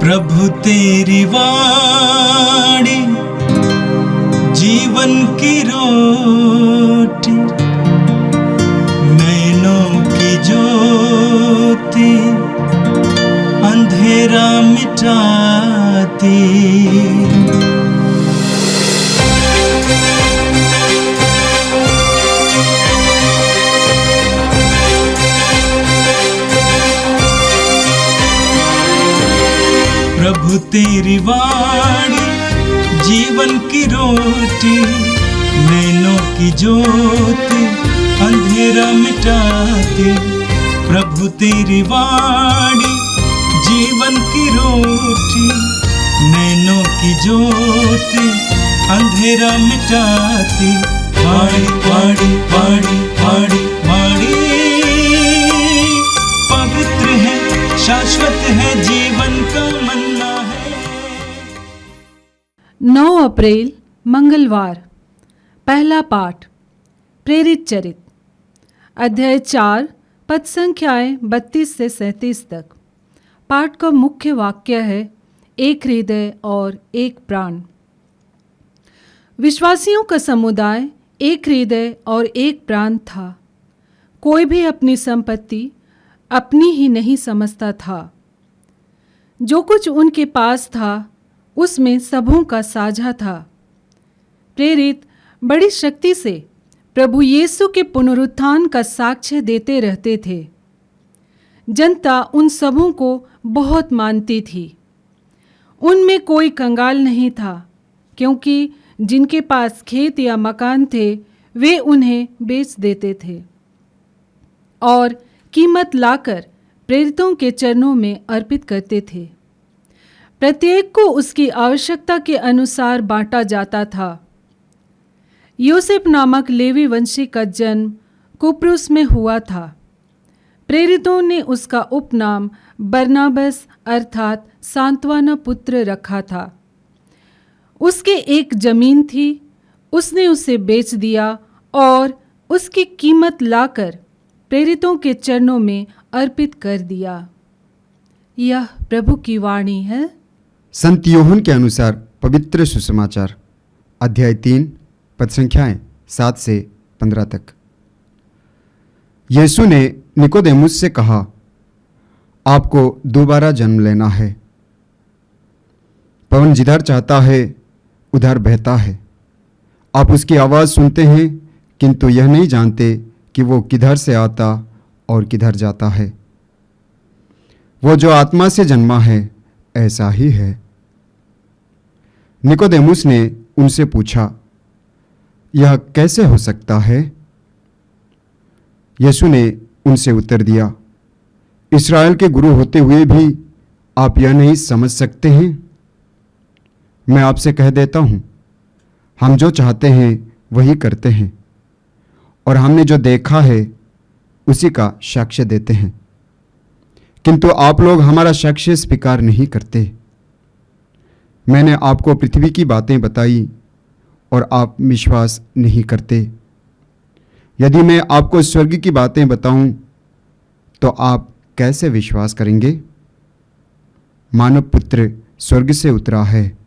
प्रभु तेरी वाणी जीवन की रोटी, नैनों की ज्योति अंधेरा मिटाती। प्रभु तेरी वाणी जीवन की रोटी, नैनों की ज्योति अंधेरा मिटाती। प्रभु तेरी वाणी जीवन की रोटी, नैनों की ज्योति अंधेरा मिटाती। वाणी वाणी वाणी वाणी वाणी पवित्र है, शाश्वत है, जीवन का मन्ना है। 9 अप्रैल मंगलवार। पहला पाठ प्रेरित चरित, अध्याय 4 पद संख्याएं 32 से 37 तक। पाठ का मुख्य वाक्य है एक हृदय और एक प्राण। विश्वासियों का समुदाय एक हृदय और एक प्राण था। कोई भी अपनी संपत्ति अपनी ही नहीं समझता था। जो कुछ उनके पास था उसमें सबों का साझा था। प्रेरित बड़ी शक्ति से प्रभु यीशु के पुनरुत्थान का साक्ष्य देते रहते थे। जनता उन सबों को बहुत मानती थी। उनमें कोई कंगाल नहीं था, क्योंकि जिनके पास खेत या मकान थे वे उन्हें बेच देते थे और कीमत लाकर प्रेरितों के चरणों में अर्पित करते थे। प्रत्येक को उसकी आवश्यकता के अनुसार बांटा जाता था। योसेफ नामक लेवी वंशी का जन्म कुप्रुस में हुआ था। प्रेरितों ने उसका उपनाम बरनाबस अर्थात सांत्वना पुत्र रखा था। उसके एक जमीन थी, उसने उसे बेच दिया और उसकी कीमत लाकर प्रेरितों के चरणों में अर्पित कर दिया। यह प्रभु की वाणी है। संत यूहन्ना के अनुसार पवित्र सुसमाचार, अध्याय 3 पद संख्याएं 7 से 15 तक। यीशु ने निकोदेमुस से कहा, आपको दोबारा जन्म लेना है। पवन जिधर चाहता है उधर बहता है। आप उसकी आवाज़ सुनते हैं, किंतु यह नहीं जानते कि वो किधर से आता और किधर जाता है। वो जो आत्मा से जन्मा है ऐसा ही है। निकोदेमुस ने उनसे पूछा, यह कैसे हो सकता है? यीशु ने उनसे उत्तर दिया, इस्राएल के गुरु होते हुए भी आप यह नहीं समझ सकते हैं? मैं आपसे कह देता हूं, हम जो चाहते हैं वही करते हैं और हमने जो देखा है उसी का साक्ष्य देते हैं, किंतु आप लोग हमारा साक्ष्य स्वीकार नहीं करते। मैंने आपको पृथ्वी की बातें बताई और आप विश्वास नहीं करते। यदि मैं आपको स्वर्ग की बातें बताऊं तो आप कैसे विश्वास करेंगे? मानव पुत्र स्वर्ग से उतरा है,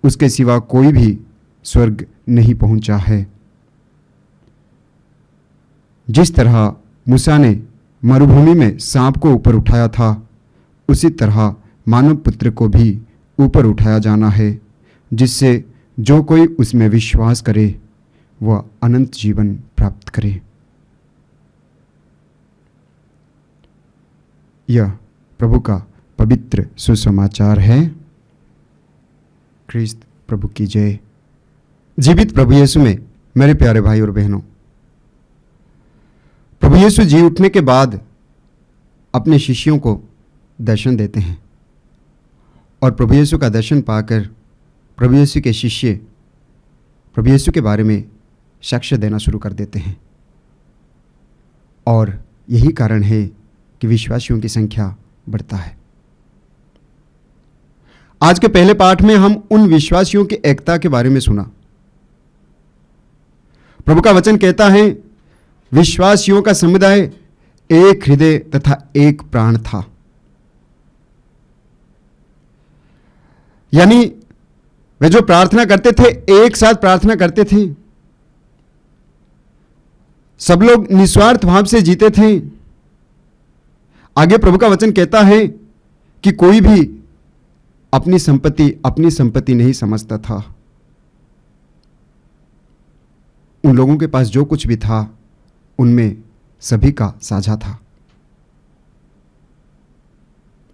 उसके सिवा कोई भी स्वर्ग नहीं पहुंचा है। जिस तरह मूसा ने मरुभूमि में सांप को ऊपर उठाया था, उसी तरह मानव पुत्र को भी ऊपर उठाया जाना है, जिससे जो कोई उसमें विश्वास करे वह अनंत जीवन प्राप्त करे। यह प्रभु का पवित्र सुसमाचार है। ख्रीस्त प्रभु की जय। जीवित प्रभु यीशु में मेरे प्यारे भाई और बहनों, प्रभु यीशु जी उठने के बाद अपने शिष्यों को दर्शन देते हैं और प्रभु यीशु का दर्शन पाकर प्रभु यीशु के शिष्य प्रभु यीशु के बारे में साक्ष्य देना शुरू कर देते हैं। और यही कारण है कि विश्वासियों की संख्या बढ़ता है। आज के पहले पाठ में हम उन विश्वासियों की एकता के बारे में सुना। प्रभु का वचन कहता है, विश्वासियों का समुदाय एक हृदय तथा एक प्राण था। यानी वे जो प्रार्थना करते थे एक साथ प्रार्थना करते थे, सब लोग निस्वार्थ भाव से जीते थे। आगे प्रभु का वचन कहता है कि कोई भी अपनी संपत्ति नहीं समझता था। उन लोगों के पास जो कुछ भी था उनमें सभी का साझा था।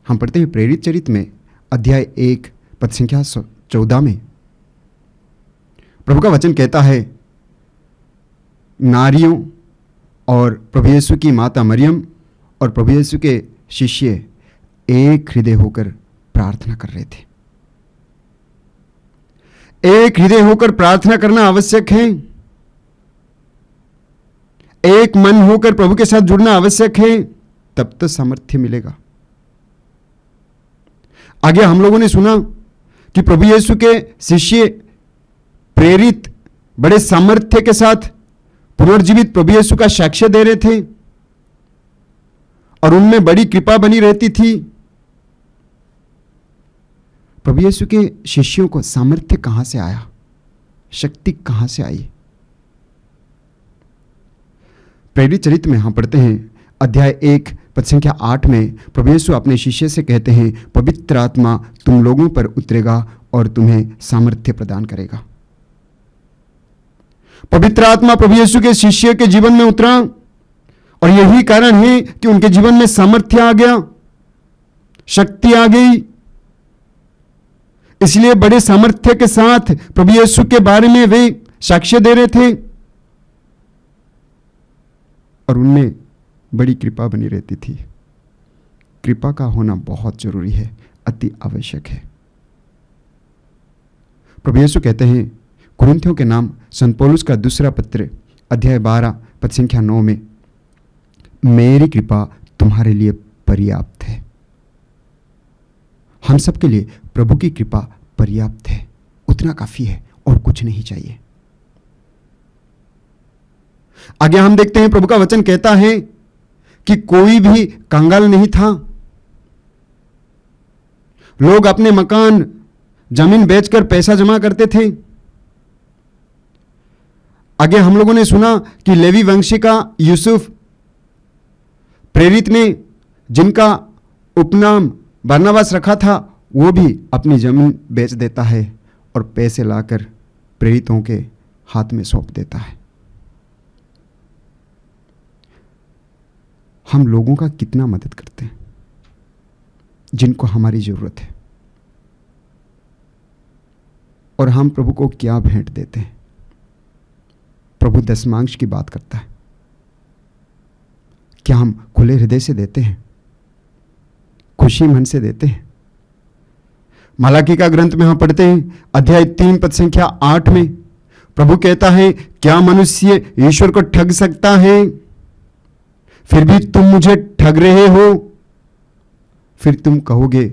हम पढ़ते हैं प्रेरित चरित्र में अध्याय 1 पद संख्या 14 में प्रभु का वचन कहता है, नारियों और प्रभु यीशु की माता मरियम और प्रभु यीशु के शिष्य एक हृदय होकर प्रार्थना कर रहे थे। एक हृदय होकर प्रार्थना करना आवश्यक है। एक मन होकर प्रभु के साथ जुड़ना आवश्यक है, तब तो सामर्थ्य मिलेगा। आगे हम लोगों ने सुना कि प्रभु यीशु के शिष्य प्रेरित बड़े सामर्थ्य के साथ पुनर्जीवित प्रभु यीशु का साक्ष्य दे रहे थे और उनमें बड़ी कृपा बनी रहती थी। प्रभु यीशु के शिष्यों को सामर्थ्य कहां से आया, शक्ति कहां से आई? प्रेरित चरित्र में हम पढ़ते हैं अध्याय 1 पद संख्या 8 में प्रभु यीशु अपने शिष्य से कहते हैं, पवित्र आत्मा तुम लोगों पर उतरेगा और तुम्हें सामर्थ्य प्रदान करेगा। पवित्र आत्मा प्रभु यीशु के शिष्य के जीवन में उतरा और यही कारण है कि उनके जीवन में सामर्थ्य आ गया, शक्ति आ गई। इसलिए बड़े सामर्थ्य के साथ प्रभु यीशु के बारे में वे साक्ष्य दे रहे थे और उनमें बड़ी कृपा बनी रहती थी। कृपा का होना बहुत जरूरी है, अति आवश्यक है। प्रभु यीशु कहते हैं कुरिन्थियों के नाम संत पौलुस का दूसरा पत्र अध्याय 12 पद संख्या 9 में, मेरी कृपा तुम्हारे लिए पर्याप्त है। हम सबके लिए प्रभु की कृपा पर्याप्त है, उतना काफी है और कुछ नहीं चाहिए। आगे हम देखते हैं प्रभु का वचन कहता है कि कोई भी कंगाल नहीं था। लोग अपने मकान जमीन बेचकर पैसा जमा करते थे। आगे हम लोगों ने सुना कि लेवी वंशी का यूसुफ प्रेरित ने जिनका उपनाम बरनबास रखा था, वो भी अपनी जमीन बेच देता है और पैसे लाकर प्रेरितों के हाथ में सौंप देता है। हम लोगों का कितना मदद करते हैं जिनको हमारी जरूरत है, और हम प्रभु को क्या भेंट देते हैं? प्रभु दशमांश की बात करता है। क्या हम खुले हृदय से देते हैं, खुशी मन से देते हैं? मलाकी का ग्रंथ में हम पढ़ते हैं अध्याय 3 पद संख्या 8 में प्रभु कहता है, क्या मनुष्य ईश्वर को ठग सकता है? फिर भी तुम मुझे ठग रहे हो। फिर तुम कहोगे,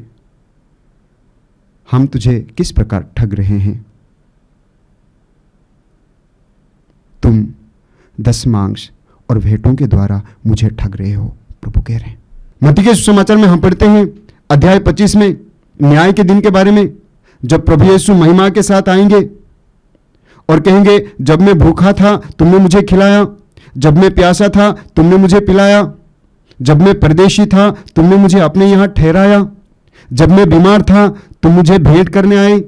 हम तुझे किस प्रकार ठग रहे हैं? तुम दशमांश और भेंटों के द्वारा मुझे ठग रहे हो, प्रभु कह रहे हैं। मत्ती के सुसमाचार में हम पढ़ते हैं अध्याय 25 में न्याय के दिन के बारे में, जब प्रभु यीशु महिमा के साथ आएंगे और कहेंगे, जब मैं भूखा था तुमने मुझे खिलाया, जब मैं प्यासा था तुमने मुझे पिलाया, जब मैं परदेशी था तुमने मुझे अपने यहां ठहराया, जब मैं बीमार था तुम मुझे भेंट करने आए।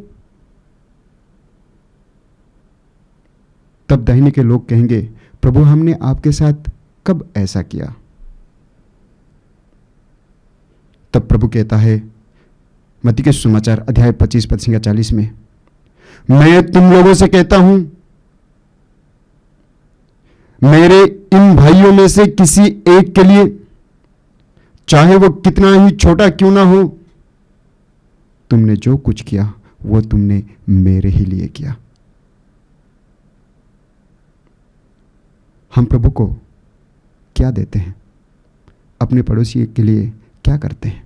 तब दाहिने के लोग कहेंगे, प्रभु हमने आपके साथ कब ऐसा किया? तब प्रभु कहता है मत्ती के सुसमाचार अध्याय 25 पद संख्या 40 में, मैं तुम लोगों से कहता हूं, मेरे इन भाइयों में से किसी एक के लिए, चाहे वो कितना ही छोटा क्यों ना हो, तुमने जो कुछ किया वो तुमने मेरे ही लिए किया। हम प्रभु को क्या देते हैं? अपने पड़ोसी के लिए क्या करते हैं?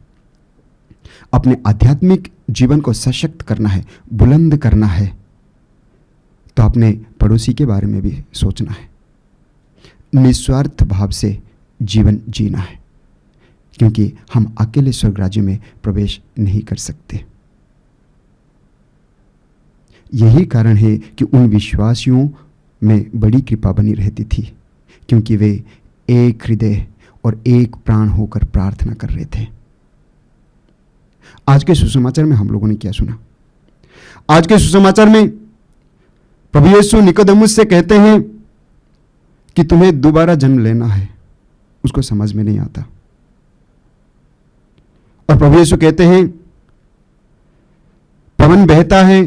अपने आध्यात्मिक जीवन को सशक्त करना है, बुलंद करना है, तो अपने पड़ोसी के बारे में भी सोचना है। निस्वार्थ भाव से जीवन जीना है, क्योंकि हम अकेले स्वर्ग राज्य में प्रवेश नहीं कर सकते। यही कारण है कि उन विश्वासियों में बड़ी कृपा बनी रहती थी, क्योंकि वे एक हृदय और एक प्राण होकर प्रार्थना कर रहे थे। आज के सुसमाचार में हम लोगों ने क्या सुना? आज के सुसमाचार में प्रभु यीशु निकोदेमुस से कहते हैं कि तुम्हें दोबारा जन्म लेना है। उसको समझ में नहीं आता। और प्रभु यीशु कहते हैं पवन बहता है,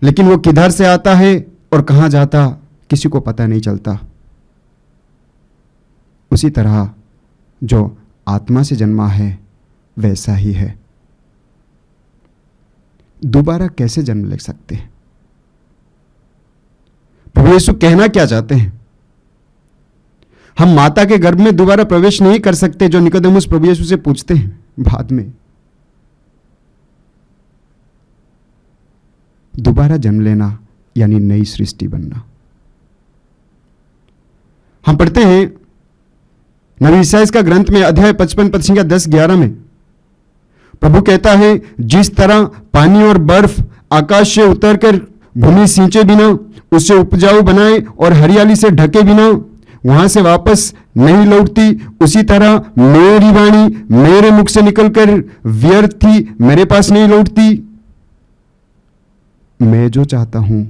लेकिन वो किधर से आता है और कहां जाता किसी को पता नहीं चलता। उसी तरह जो आत्मा से जन्मा है वैसा ही है। दोबारा कैसे जन्म ले सकते हैं? प्रभु यीशु कहना क्या चाहते हैं? हम माता के गर्भ में दोबारा प्रवेश नहीं कर सकते, जो निकोदेमुस प्रभु यीशु से पूछते हैं बाद में। दोबारा जन्म लेना यानी नई सृष्टि बनना। हम पढ़ते हैं नबी ईसाइया का ग्रंथ में अध्याय 55 पद संख्या 10-11 में प्रभु कहता है, जिस तरह पानी और बर्फ आकाश से उतरकर भूमि सींचे बिना उसे उपजाऊ बनाए और हरियाली से ढके बिना वहां से वापस नहीं लौटती, उसी तरह मेरी वाणी मेरे मुख से निकलकर व्यर्थ ही मेरे पास नहीं लौटती। मैं जो चाहता हूं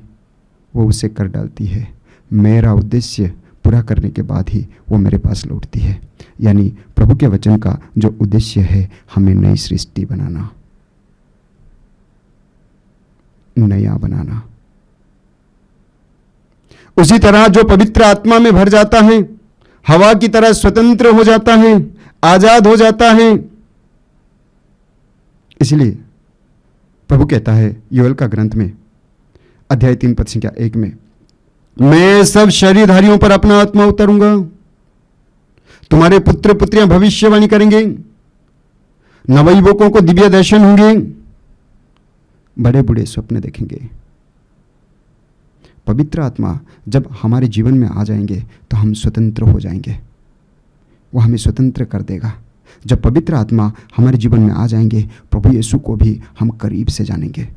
वो उसे कर डालती है। मेरा उद्देश्य पूरा करने के बाद ही वो मेरे पास लौटती है। यानी प्रभु के वचन का जो उद्देश्य है, हमें नई सृष्टि बनाना, नया बनाना। उसी तरह जो पवित्र आत्मा में भर जाता है, हवा की तरह स्वतंत्र हो जाता है, आजाद हो जाता है। इसलिए प्रभु कहता है योएल का ग्रंथ में अध्याय 3 पद संख्या 1 में, मैं सब शरीरधारियों पर अपना आत्मा उतारूंगा, तुम्हारे पुत्र पुत्रियां भविष्यवाणी करेंगे, नवयुवकों को दिव्य दर्शन होंगे, बड़े बूढ़े स्वप्न देखेंगे। पवित्र आत्मा जब हमारे जीवन में आ जाएंगे तो हम स्वतंत्र हो जाएंगे। वो हमें स्वतंत्र कर देगा। जब पवित्र आत्मा हमारे जीवन में आ जाएंगे, प्रभु यीशु को भी हम करीब से जानेंगे।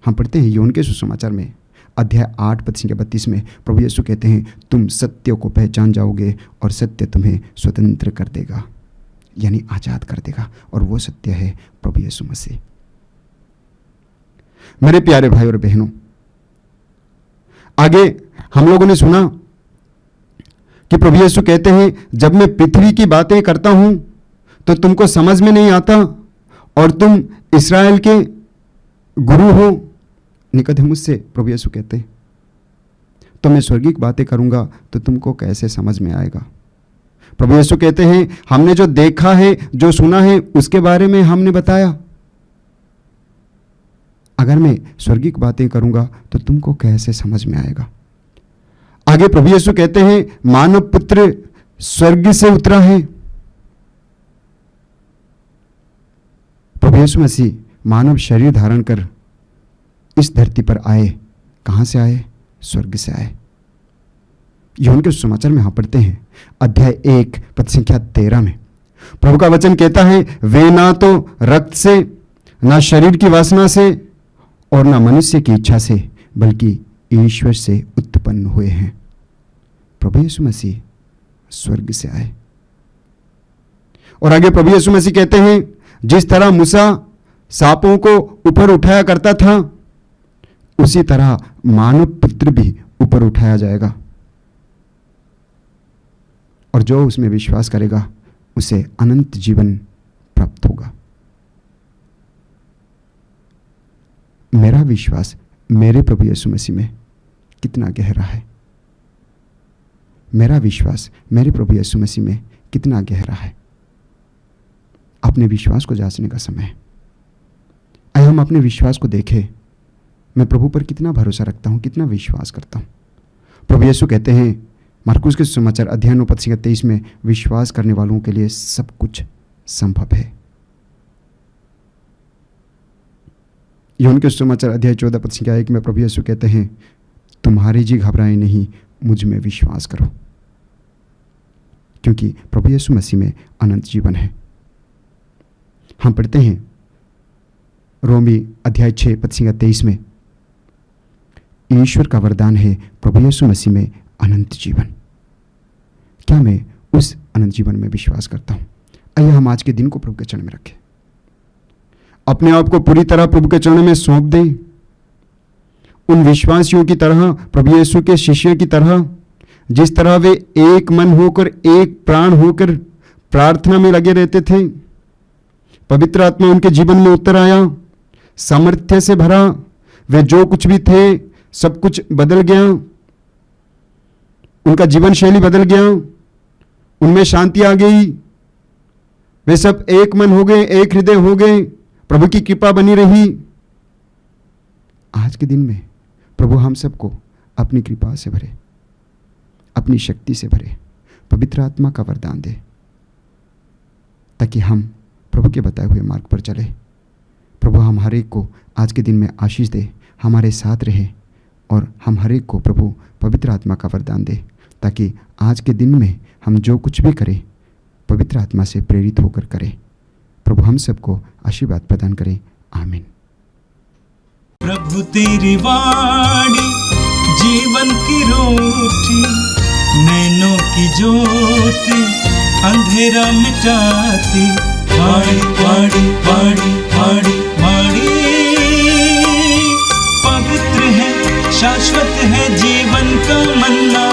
हम पढ़ते हैं यूहन्ना के सुसमाचार में अध्याय 8 पद संख्या 32 में प्रभु यीशु कहते हैं, तुम सत्य को पहचान जाओगे और सत्य तुम्हें स्वतंत्र कर देगा, यानी आजाद कर देगा। और वो सत्य है प्रभु यीशु मसीह। मेरे प्यारे भाई और बहनों, आगे हम लोगों ने सुना कि प्रभु यीशु कहते हैं, जब मैं पृथ्वी की बातें करता हूं तो तुमको समझ में नहीं आता और तुम इस्राएल के गुरु हो। निकोदेमुस से प्रभु यीशु कहते हैं, तो मैं स्वर्गिक बातें करूंगा तो तुमको कैसे समझ में आएगा। प्रभु यीशु कहते हैं, हमने जो देखा है, जो सुना है, उसके बारे में हमने बताया। अगर मैं स्वर्गिक बातें करूंगा तो तुमको कैसे समझ में आएगा। आगे प्रभु यीशु कहते हैं, मानव पुत्र स्वर्ग से उतरा है। प्रभु यीशु मसीह मानव शरीर धारण कर इस धरती पर आए। कहां से आए? स्वर्ग से आए। यूहन्ना के सुसमाचार में हम पढ़ते हैं अध्याय 1 पद संख्या 13 में प्रभु का वचन कहता है, वे ना तो रक्त से, ना शरीर की वासना से और ना मनुष्य की इच्छा से, बल्कि ईश्वर से उत्पन्न हुए हैं। प्रभु यीशु मसीह स्वर्ग से आए। और आगे प्रभु यीशु मसीह कहते हैं, जिस तरह मूसा सांपों को ऊपर उठाया करता था, उसी तरह मानव पुत्र भी ऊपर उठाया जाएगा और जो उसमें विश्वास करेगा उसे अनंत जीवन प्राप्त होगा। मेरा विश्वास मेरे प्रभु यीशु मसीह में कितना गहरा है। मेरा विश्वास मेरे प्रभु यीशु मसीह में कितना गहरा है। अपने विश्वास को जांचने का समय है। आइए हम अपने विश्वास को देखें। मैं प्रभु पर कितना भरोसा रखता हूं, कितना विश्वास करता हूं। प्रभु यीशु कहते हैं मरकुस के सुसमाचार अध्याय 9 पद संख्या 23 में, विश्वास करने वालों के लिए सब कुछ संभव है। यूहन्ना के सुसमाचार अध्याय 14 पद संख्या 1 में प्रभु यीशु कहते हैं, तुम्हारे जी घबराए नहीं, मुझ में विश्वास करो, क्योंकि प्रभु यीशु मसीह में अनंत जीवन है। हम पढ़ते हैं रोमी अध्याय 6 पद 23 में ईश्वर का वरदान है प्रभु यीशु मसीह में अनंत जीवन। क्या मैं उस अनंत जीवन में विश्वास करता हूँ? आइए हम आज के दिन को प्रभु के चरण में रखें, अपने आप को पूरी तरह प्रभु के चरण में सौंप दें। उन विश्वासियों की तरह, प्रभु यीशु के शिष्यों की तरह, जिस तरह वे एक मन होकर, एक प्राण होकर प्रार्थना में लगे रहते थे, पवित्र आत्मा उनके जीवन में उतर आया, सामर्थ्य से भरा, वे जो कुछ भी थे सब कुछ बदल गया, उनका जीवन शैली बदल गया, उनमें शांति आ गई, वे सब एक मन हो गए, एक हृदय हो गए, प्रभु की कृपा बनी रही। आज के दिन में प्रभु हम सबको अपनी कृपा से भरे, अपनी शक्ति से भरे, पवित्र आत्मा का वरदान दे, ताकि हम प्रभु के बताए हुए मार्ग पर चले। प्रभु हम हर एक को आज के दिन में आशीष दे, हमारे साथ रहे, और हम हर एक को प्रभु पवित्र आत्मा का वरदान दे, ताकि आज के दिन में हम जो कुछ भी करें पवित्र आत्मा से प्रेरित होकर करें। प्रभु हम सबको आशीर्वाद प्रदान करें। आमीन। प्रभु तेरी वाणी जीवन की रोटी, नैनों की ज्योति अंधेरा मिटाती, वाणी वाणी वाणी वाणी वाणी पवित्र है, शाश्वत है जीवन का मन्ना।